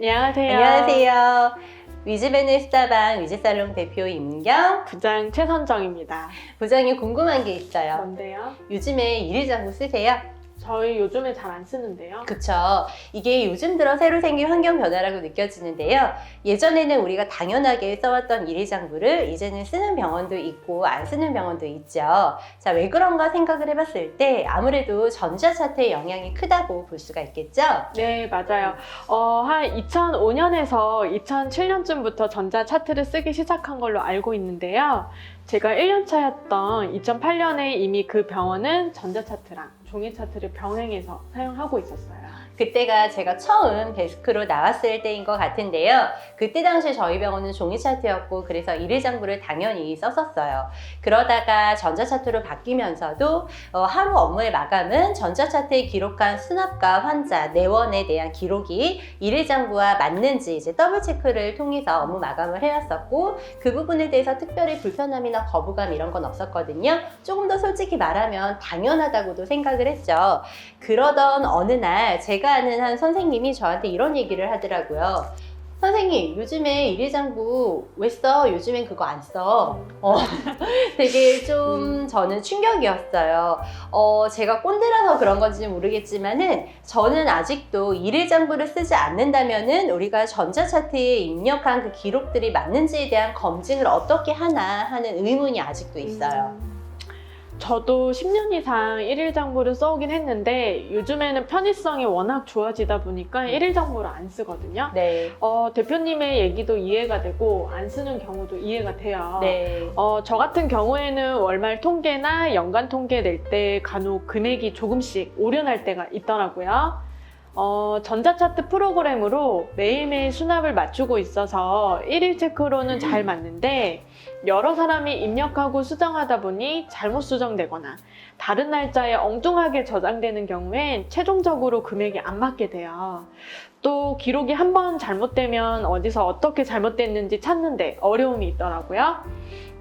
안녕하세요. 안녕하세요. 위즈베네스타방 위즈살롱 대표 임경 부장 최선정입니다. 부장님 궁금한 게 있어요. 뭔데요? 요즘에 일일장구 쓰세요? 저희 요즘에 잘 안 쓰는데요. 그쵸. 이게 요즘 들어 새로 생긴 환경 변화라고 느껴지는데요. 예전에는 우리가 당연하게 써왔던 일일장구를 이제는 쓰는 병원도 있고 안 쓰는 병원도 있죠. 자, 왜 그런가 생각을 해봤을 때 아무래도 전자차트의 영향이 크다고 볼 수가 있겠죠? 네, 맞아요. 한 2005년에서 2007년쯤부터 전자차트를 쓰기 시작한 걸로 알고 있는데요. 제가 1년 차였던 2008년에 이미 그 병원은 전자차트랑 종이차트를 병행해서 사용하고 있었어요. 그때가 제가 처음 데스크로 나왔을 때인 것 같은데요. 그때 당시 저희 병원은 종이차트였고 그래서 일일장구를 당연히 썼었어요. 그러다가 전자차트로 바뀌면서도 하루 업무의 마감은 전자차트에 기록한 수납과 환자, 내원에 대한 기록이 일일장구와 맞는지 이제 더블 체크를 통해서 업무 마감을 해왔었고 그 부분에 대해서 특별히 불편함이나 거부감 이런 건 없었거든요. 조금 더 솔직히 말하면 당연하다고도 생각을 했죠. 그러던 어느 날 제가 아는 한 선생님이 저한테 이런 얘기를 하더라고요. 선생님, 요즘에 일일장구 왜 써? 요즘엔 그거 안 써. 되게 좀 저는 충격이었어요. 제가 꼰대라서 그런 건지 모르겠지만은 저는 아직도 일일장구를 쓰지 않는다면은 우리가 전자차트에 입력한 그 기록들이 맞는지에 대한 검증을 어떻게 하나 하는 의문이 아직도 있어요. 저도 10년 이상 일일장부를 써오긴 했는데 요즘에는 편의성이 워낙 좋아지다 보니까 일일장부를 안 쓰거든요. 네. 대표님의 얘기도 이해가 되고 안 쓰는 경우도 이해가 돼요. 네. 저 같은 경우에는 월말 통계나 연간 통계 낼 때 간혹 금액이 조금씩 오류날 때가 있더라고요. 전자차트 프로그램으로 매일매일 수납을 맞추고 있어서 일일 체크로는 잘 맞는데 여러 사람이 입력하고 수정하다 보니 잘못 수정되거나 다른 날짜에 엉뚱하게 저장되는 경우엔 최종적으로 금액이 안 맞게 돼요. 또 기록이 한 번 잘못되면 어디서 어떻게 잘못됐는지 찾는데 어려움이 있더라고요.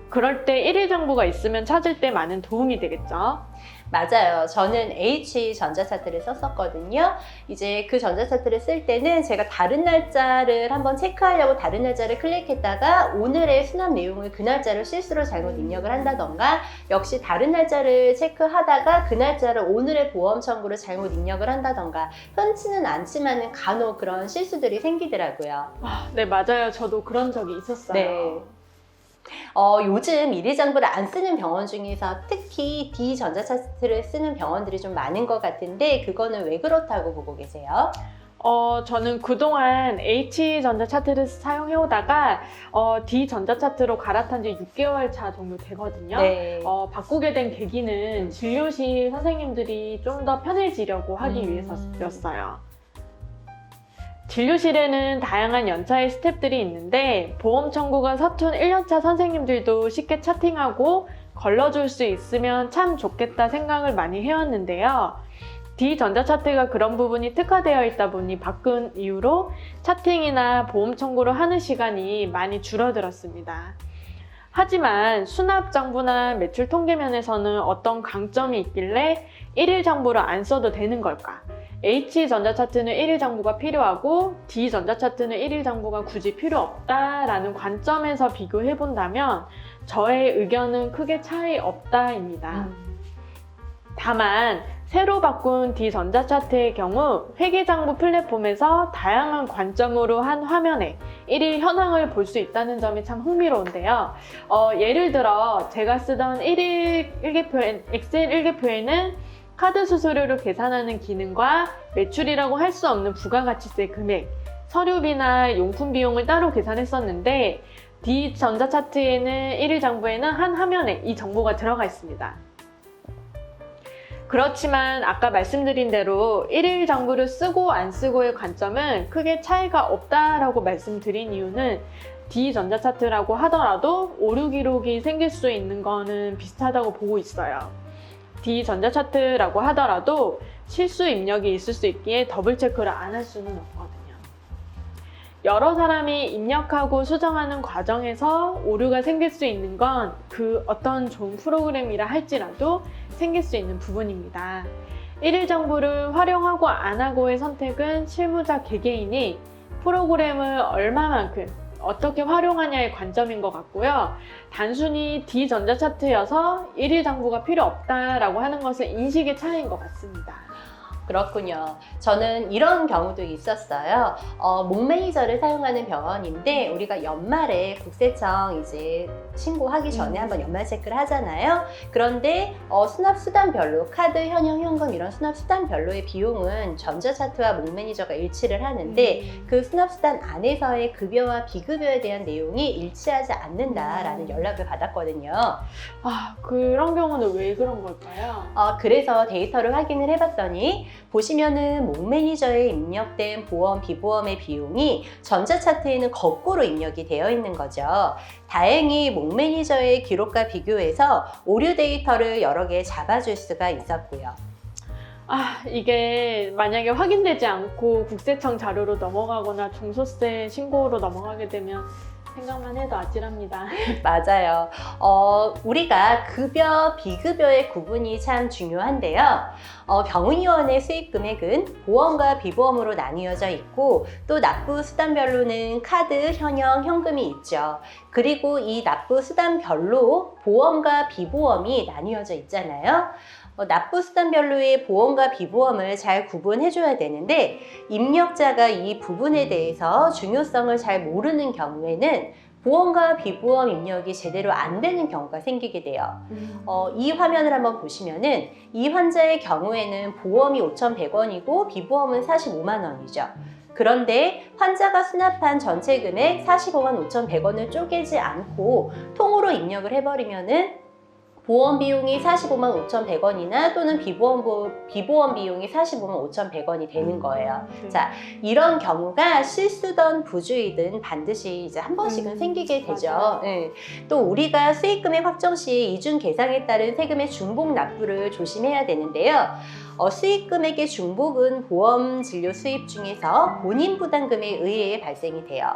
그럴 때 일일 정보가 있으면 찾을 때 많은 도움이 되겠죠. 맞아요. 저는 H 전자차트를 썼었거든요. 이제 그 전자차트를 쓸 때는 제가 다른 날짜를 한번 체크하려고 다른 날짜를 클릭했다가 오늘의 수납 내용을 그 날짜를 실수로 잘못 입력을 한다던가 역시 다른 날짜를 체크하다가 그 날짜를 오늘의 보험 청구를 잘못 입력을 한다던가 흔치는 않지만은 간혹 그런 실수들이 생기더라고요. 네, 맞아요. 저도 그런 적이 있었어요. 네. 요즘 일일장부를 안 쓰는 병원 중에서 특히 D 전자차트를 쓰는 병원들이 좀 많은 것 같은데 그거는 왜 그렇다고 보고 계세요? 저는 그동안 H 전자차트를 사용해오다가 D 전자차트로 갈아탄 지 6개월 차 정도 되거든요. 네. 바꾸게 된 계기는 진료실 선생님들이 좀 더 편해지려고 하기 위해서였어요. 진료실에는 다양한 연차의 스텝들이 있는데 보험 청구가 서툰 1년차 선생님들도 쉽게 차팅하고 걸러줄 수 있으면 참 좋겠다 생각을 많이 해왔는데요. D 전자차트가 그런 부분이 특화되어 있다 보니 바꾼 이후로 차팅이나 보험 청구를 하는 시간이 많이 줄어들었습니다. 하지만 수납 장부나 매출 통계 면에서는 어떤 강점이 있길래 일일 장부를 안 써도 되는 걸까? H 전자차트는 일일 장부가 필요하고 D 전자차트는 일일 장부가 굳이 필요 없다라는 관점에서 비교해 본다면 저의 의견은 크게 차이 없다입니다. 다만 새로 바꾼 D 전자차트의 경우 회계장부 플랫폼에서 다양한 관점으로 한 화면에 일일 현황을 볼 수 있다는 점이 참 흥미로운데요. 예를 들어 제가 쓰던 엑셀 일계표에는 카드 수수료를 계산하는 기능과 매출이라고 할 수 없는 부가가치세 금액, 서류비나 용품 비용을 따로 계산했었는데 D 전자차트에는 일일 장부에는 한 화면에 이 정보가 들어가 있습니다. 그렇지만 아까 말씀드린 대로 일일 장부를 쓰고 안 쓰고의 관점은 크게 차이가 없다라고 말씀드린 이유는 D 전자차트라고 하더라도 오류 기록이 생길 수 있는 거는 비슷하다고 보고 있어요. D 전자차트라고 하더라도 실수 입력이 있을 수 있기에 더블 체크를 안 할 수는 없거든요. 여러 사람이 입력하고 수정하는 과정에서 오류가 생길 수 있는 건 그 어떤 좋은 프로그램이라 할지라도 생길 수 있는 부분입니다. 일일 정보를 활용하고 안 하고의 선택은 실무자 개개인이 프로그램을 얼마만큼 어떻게 활용하냐의 관점인 것 같고요. 단순히 D 전자차트여서 일일 장부가 필요 없다라고 하는 것은 인식의 차이인 것 같습니다. 그렇군요. 저는 이런 경우도 있었어요. 목 매니저를 사용하는 병원인데 우리가 연말에 국세청 이제 신고하기 전에 한번 연말 체크를 하잖아요. 그런데 수납 수단별로 카드, 현형, 현금 이런 수납 수단별로의 비용은 전자차트와 목 매니저가 일치를 하는데 그 수납 수단 안에서의 급여와 비급여에 대한 내용이 일치하지 않는다라는 연락을 받았거든요. 아, 그런 경우는 왜 그런 걸까요? 그래서 데이터를 확인을 해봤더니 보시면은 목 매니저에 입력된 보험, 비보험의 비용이 전자차트에는 거꾸로 입력이 되어 있는 거죠. 다행히 목 매니저의 기록과 비교해서 오류 데이터를 여러 개 잡아줄 수가 있었고요. 아, 이게 만약에 확인되지 않고 국세청 자료로 넘어가거나 중소세 신고로 넘어가게 되면 생각만 해도 아찔합니다. 맞아요. 우리가 급여, 비급여의 구분이 참 중요한데요. 병의원의 수입 금액은 보험과 비보험으로 나뉘어져 있고 또 납부 수단별로는 카드, 현형, 현금이 있죠. 그리고 이 납부 수단별로 보험과 비보험이 나뉘어져 있잖아요. 납부 수단별로의 보험과 비보험을 잘 구분해줘야 되는데 입력자가 이 부분에 대해서 중요성을 잘 모르는 경우에는 보험과 비보험 입력이 제대로 안 되는 경우가 생기게 돼요. 이 화면을 한번 보시면은 이 환자의 경우에는 보험이 5,100원이고 비보험은 45만 원이죠. 그런데 환자가 수납한 전체 금액 45만 5,100원을 쪼개지 않고 통으로 입력을 해버리면은 보험 비용이 45만 5,100원이나 또는 비보험 비용이 45만 5,100원이 되는 거예요. 자, 이런 경우가 실수든 부주의든 반드시 이제 한 번씩은 생기게 되죠. 네. 또 우리가 수익금액 확정 시 이중 계상에 따른 세금의 중복 납부를 조심해야 되는데요. 수익금액의 중복은 보험 진료 수입 중에서 본인 부담금에 의해 발생이 돼요.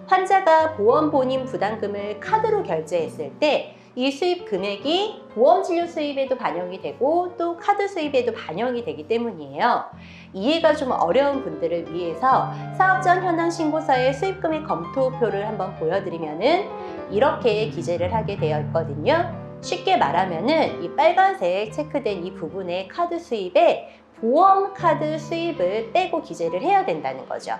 환자가 보험 본인 부담금을 카드로 결제했을 때 이 수입 금액이 보험 진료 수입에도 반영이 되고 또 카드 수입에도 반영이 되기 때문이에요. 이해가 좀 어려운 분들을 위해서 사업 전 현황 신고서의 수입 금액 검토표를 한번 보여드리면은 이렇게 기재를 하게 되어 있거든요. 쉽게 말하면은 이 빨간색 체크된 이 부분의 카드 수입에 보험 카드 수입을 빼고 기재를 해야 된다는 거죠.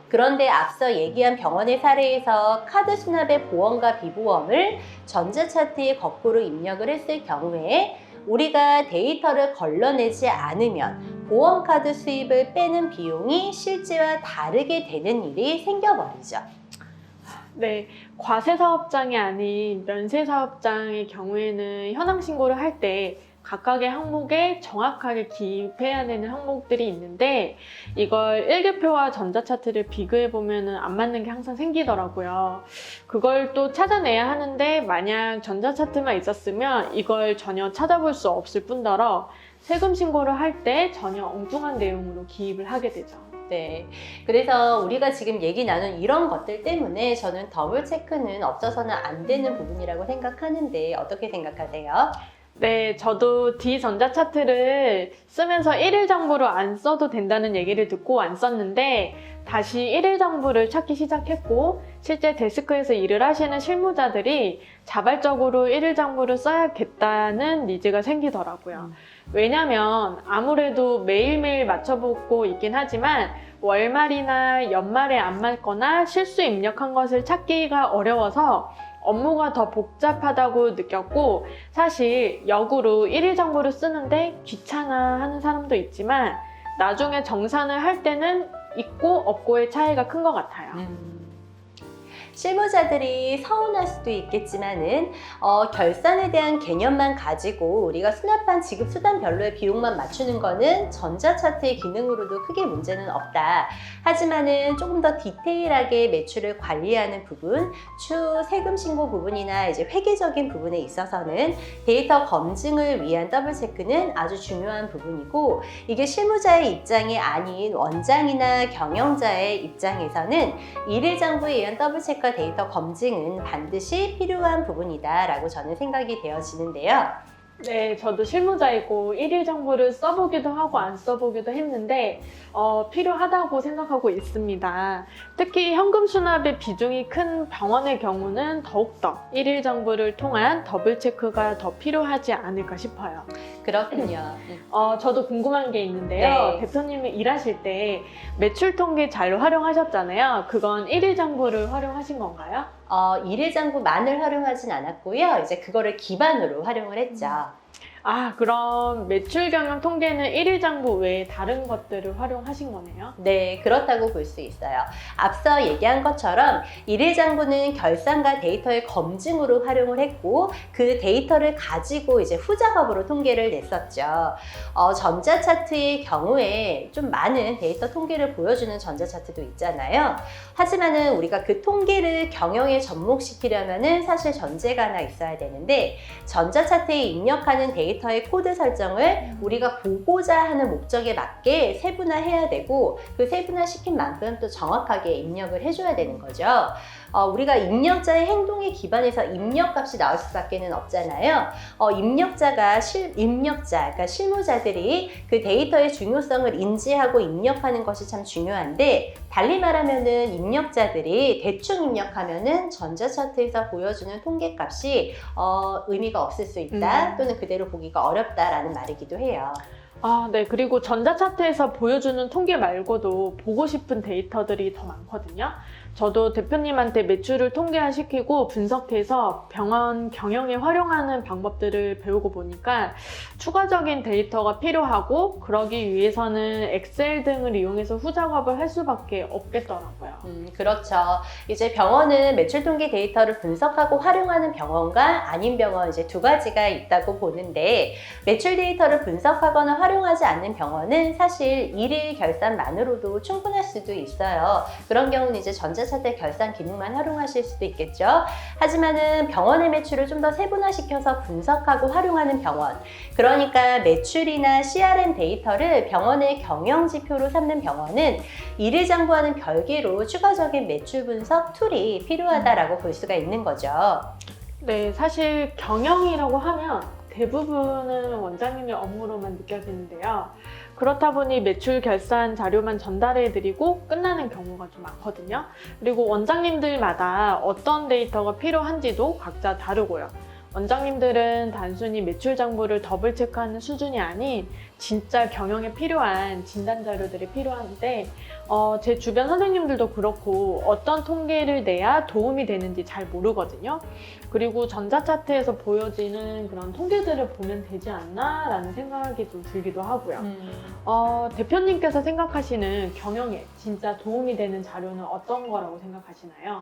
그런데 앞서 얘기한 병원의 사례에서 카드 수납의 보험과 비보험을 전자차트에 거꾸로 입력을 했을 경우에 우리가 데이터를 걸러내지 않으면 보험카드 수입을 빼는 비용이 실제와 다르게 되는 일이 생겨버리죠. 네, 과세사업장이 아닌 면세사업장의 경우에는 현황 신고를 할 때 각각의 항목에 정확하게 기입해야 되는 항목들이 있는데 이걸 일개표와 전자차트를 비교해보면 안 맞는 게 항상 생기더라고요. 그걸 또 찾아내야 하는데 만약 전자차트만 있었으면 이걸 전혀 찾아볼 수 없을 뿐더러 세금 신고를 할 때 전혀 엉뚱한 내용으로 기입을 하게 되죠. 네, 그래서 우리가 지금 얘기 나눈 이런 것들 때문에 저는 더블 체크는 없어서는 안 되는 부분이라고 생각하는데 어떻게 생각하세요? 네, 저도 D 전자차트를 쓰면서 일일 장부로 안 써도 된다는 얘기를 듣고 안 썼는데 다시 일일 장부를 찾기 시작했고 실제 데스크에서 일을 하시는 실무자들이 자발적으로 일일 장부를 써야겠다는 니즈가 생기더라고요. 왜냐면 아무래도 매일매일 맞춰보고 있긴 하지만 월말이나 연말에 안 맞거나 실수 입력한 것을 찾기가 어려워서 업무가 더 복잡하다고 느꼈고 사실 역으로 일일 장부를 쓰는데 귀찮아하는 사람도 있지만 나중에 정산을 할 때는 있고 없고의 차이가 큰 것 같아요. 실무자들이 서운할 수도 있겠지만은 결산에 대한 개념만 가지고 우리가 수납한 지급 수단별로의 비용만 맞추는 거는 전자차트의 기능으로도 크게 문제는 없다. 하지만은 조금 더 디테일하게 매출을 관리하는 부분, 추후 세금 신고 부분이나 이제 회계적인 부분에 있어서는 데이터 검증을 위한 더블 체크는 아주 중요한 부분이고 이게 실무자의 입장이 아닌 원장이나 경영자의 입장에서는 일일 장부에 의한 더블 체크 데이터 검증은 반드시 필요한 부분이다 라고 저는 생각이 되어지는데요. 네, 저도 실무자이고 일일 정보를 써보기도 하고 안 써보기도 했는데 필요하다고 생각하고 있습니다. 특히 현금 수납의 비중이 큰 병원의 경우는 더욱더 일일 정보를 통한 더블 체크가 더 필요하지 않을까 싶어요. 그렇군요. 저도 궁금한 게 있는데요. 네. 대표님이 일하실 때 매출 통계 잘 활용하셨잖아요. 그건 일일 정보를 활용하신 건가요? 일일장부만을 활용하진 않았고요. 이제 그거를 기반으로 활용을 했죠. 그럼 매출 경영 통계는 일일 정보 외에 다른 것들을 활용하신 거네요? 네, 그렇다고 볼 수 있어요. 앞서 얘기한 것처럼 일일장부는 결산과 데이터의 검증으로 활용을 했고 그 데이터를 가지고 이제 후작업으로 통계를 냈었죠. 전자차트의 경우에 좀 많은 데이터 통계를 보여주는 전자차트도 있잖아요. 하지만은 우리가 그 통계를 경영에 접목시키려면은 사실 전제가 하나 있어야 되는데 전자차트에 입력하는 데이터의 코드 설정을 우리가 보고자 하는 목적에 맞게 세분화해야 되고 그 세분화시킨 만큼 또 정확하게 입력을 해줘야 되는 거죠. 우리가 입력자의 행동에 기반해서 입력값이 나올 수밖에 없잖아요. 입력자, 그러니까 실무자들이 그 데이터의 중요성을 인지하고 입력하는 것이 참 중요한데 달리 말하면은 입력자들이 대충 입력하면은 전자차트에서 보여주는 통계값이 의미가 없을 수 있다 또는 그대로 보기가 어렵다라는 말이기도 해요. 네. 그리고 전자차트에서 보여주는 통계 말고도 보고 싶은 데이터들이 더 많거든요. 저도 대표님한테 매출을 통계화시키고 분석해서 병원 경영에 활용하는 방법들을 배우고 보니까 추가적인 데이터가 필요하고 그러기 위해서는 엑셀 등을 이용해서 후작업을 할 수밖에 없겠더라고요. 그렇죠. 이제 병원은 매출 통계 데이터를 분석하고 활용하는 병원과 아닌 병원 이제 두 가지가 있다고 보는데 매출 데이터를 분석하거나 활용하지 않는 병원은 사실 일일 결산만으로도 충분할 수도 있어요. 그런 경우는 이제 전자차트 결산 기능만 활용하실 수도 있겠죠. 하지만은 병원의 매출을 좀 더 세분화시켜서 분석하고 활용하는 병원, 그러니까 매출이나 CRM 데이터를 병원의 경영 지표로 삼는 병원은 일일 장부와는 별개로 추가적인 매출 분석 툴이 필요하다라고 볼 수가 있는 거죠. 네, 사실 경영이라고 하면 대부분은 원장님의 업무로만 느껴지는데요. 그렇다 보니 매출 결산 자료만 전달해드리고 끝나는 경우가 좀 많거든요. 그리고 원장님들마다 어떤 데이터가 필요한지도 각자 다르고요. 원장님들은 단순히 매출 정보를 더블 체크하는 수준이 아닌 진짜 경영에 필요한 진단 자료들이 필요한데 제 주변 선생님들도 그렇고 어떤 통계를 내야 도움이 되는지 잘 모르거든요. 그리고 전자차트에서 보여지는 그런 통계들을 보면 되지 않나 라는 생각이 좀 들기도 하고요. 대표님께서 생각하시는 경영에 진짜 도움이 되는 자료는 어떤 거라고 생각하시나요?